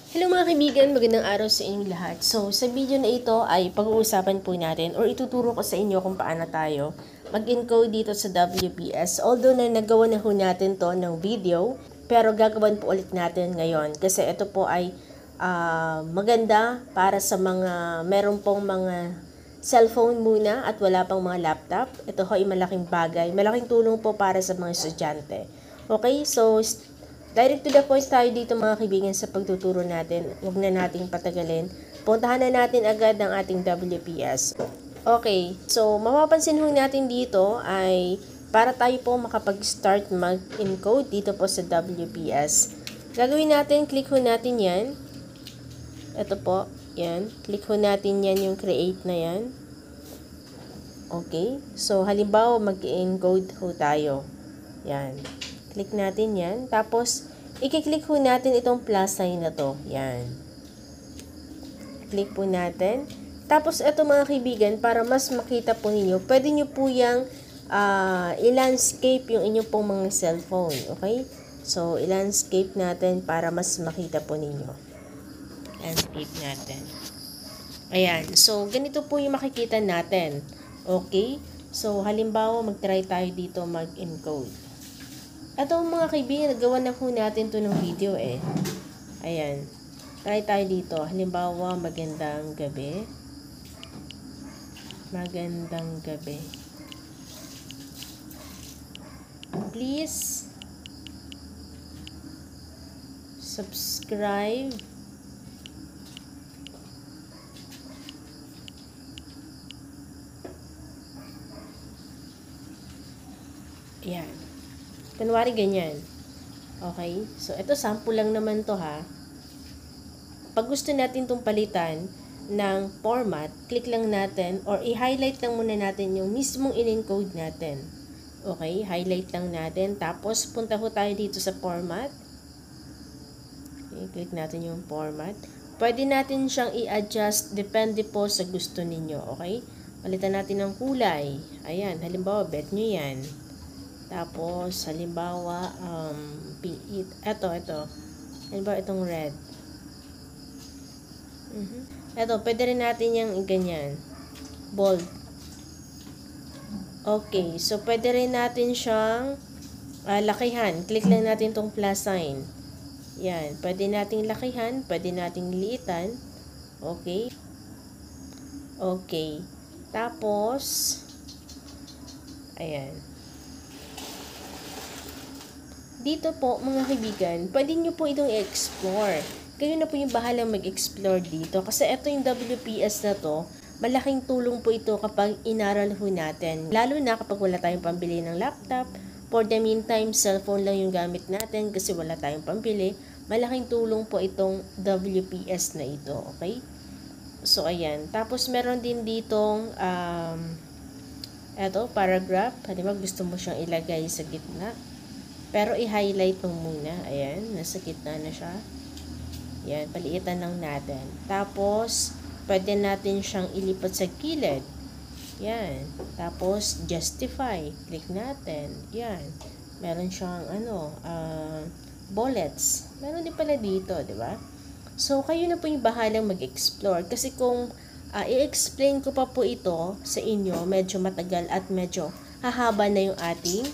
Hello mga kaibigan, magandang araw sa inyong lahat. So, sa video na ito ay pag-uusapan po natin or ituturo ko sa inyo kung paano tayo mag-encode dito sa WPS. Although na nagawa na ho natin to ng video, pero gagawin po ulit natin ngayon kasi ito po ay maganda para sa mga meron pong mga cellphone muna at wala pang mga laptop. Ito ho ay malaking bagay, malaking tulong po para sa mga estudyante. Okay, so direct to the point tayo dito mga kaibigan sa pagtuturo natin. Huwag na nating patagalin. Puntahan na natin agad ang ating WPS. Okay, so mapapansin ho natin dito ay para tayo po makapag-start mag-encode dito po sa WPS. Gagawin natin, click ho natin yan. Ito po, yan. Click ho natin yan yung create na yan. Okay, so halimbawa mag-encode ho tayo. Yan. Click natin yan. Tapos, i-click po natin itong plus sign na to. Yan. Click po natin. Tapos, ito mga kaibigan, para mas makita po ninyo, pwede nyo po yung i-landscape yung inyong pong mga cellphone. Okay? So, i-landscape natin para mas makita po ninyo. Landscape natin. Ayan. So, ganito po yung makikita natin. Okay? So, halimbawa, mag-try tayo dito mag-encode. Ito mga kaibigan, nagawa na po natin to ng video eh. Ayan. Try tayo dito. Halimbawa, magandang gabi. Magandang gabi. Please subscribe Ayan. Kunwari ganyan. Okay? So, ito sample lang naman to ha. Pag gusto natin itong palitan ng format, click lang natin or i-highlight lang muna natin yung mismong in-encode natin. Okay? Highlight lang natin. Tapos, punta po tayo dito sa format. Okay, click natin yung format. Pwede natin siyang i-adjust depende po sa gusto ninyo. Okay? Palitan natin ng kulay. Ayan. Halimbawa, bet nyo yan. Tapos, halimbawa, ito. Halimbawa, itong red. Ito, pwede rin natin yung ganyan. Bold. Okay, so pwede rin natin siyang lakihan. Click lang natin itong plus sign. Yan, pwede nating lakihan, pwede nating liitan. Okay. Okay. Tapos, ayan. Dito po, mga kaibigan, pwede nyo po itong i-explore. Kayo na po yung bahalang mag-explore dito. Kasi ito yung WPS na to, malaking tulong po ito kapag inaral ho natin. Lalo na kapag wala tayong pambili ng laptop. For the meantime, cellphone lang yung gamit natin kasi wala tayong pambili. Malaking tulong po itong WPS na ito. Okay? So, ayan. Tapos, meron din ditong eto, paragraph. Halimbawa, gusto mo siyang ilagay sa gitna. Pero i-highlight mo muna. Ayan, nasa gitna na siya. Ayan, paliitan lang natin. Tapos, pwede natin siyang ilipat sa gilid. Ayan. Tapos, justify. Click natin. Ayan. Meron siyang, bullets. Meron din pala dito, di ba? So, kayo na po yung bahalang mag-explore. Kasi kung i-explain ko pa po ito sa inyo, medyo matagal at medyo hahaba na yung ating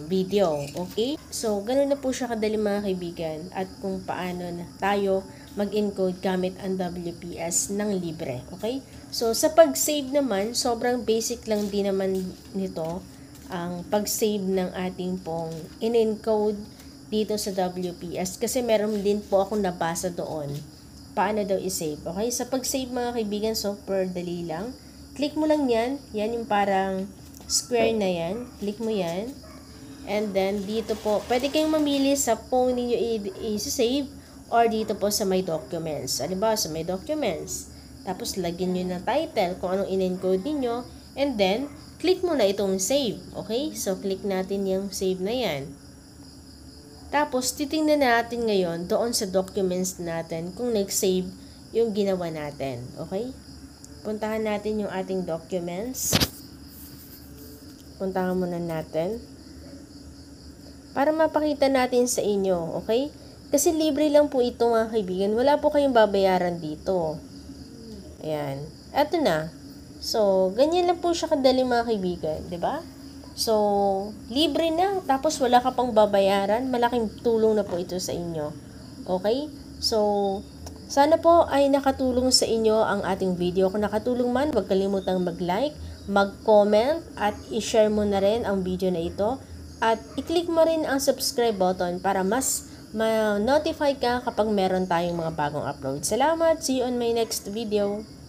video. Okay? So, ganun na po siya kadali mga kaibigan at kung paano na tayo mag-encode gamit ang WPS ng libre. Okay? So, sa pag-save naman, sobrang basic lang din naman nito ang pag-save ng ating pong in-encode dito sa WPS kasi meron din po akong nabasa doon. Paano daw i-save? Okay? Sa pag-save mga kaibigan, super dali lang. Click mo lang yan. Yan yung parang square na yan. Click mo yan. And then, dito po, pwede kayong mamili sa phone ninyo i-save or dito po sa My Documents. Halimbawa, sa My Documents. Tapos, lagyan nyo ng title kung anong in-encode ninyo. And then, click mo na itong save. Okay? So, click natin yung save na yan. Tapos, titingnan natin ngayon doon sa documents natin kung nag-save yung ginawa natin. Okay? Puntahan natin yung ating documents. Puntahan muna natin. Para mapakita natin sa inyo, okay? Kasi libre lang po ito mga kaibigan. Wala po kayong babayaran dito. Ayan. Eto na. So, ganyan lang po siya kadali mga kaibigan. 'Di ba? So, libre na. Tapos wala ka pang babayaran. Malaking tulong na po ito sa inyo. Okay? So, sana po ay nakatulong sa inyo ang ating video. Kung nakatulong man, huwag kalimutang mag-like, mag-comment, at i-share mo na rin ang video na ito. At i-click mo rin ang subscribe button para mas ma-notify ka kapag meron tayong mga bagong upload. Salamat! See you on my next video!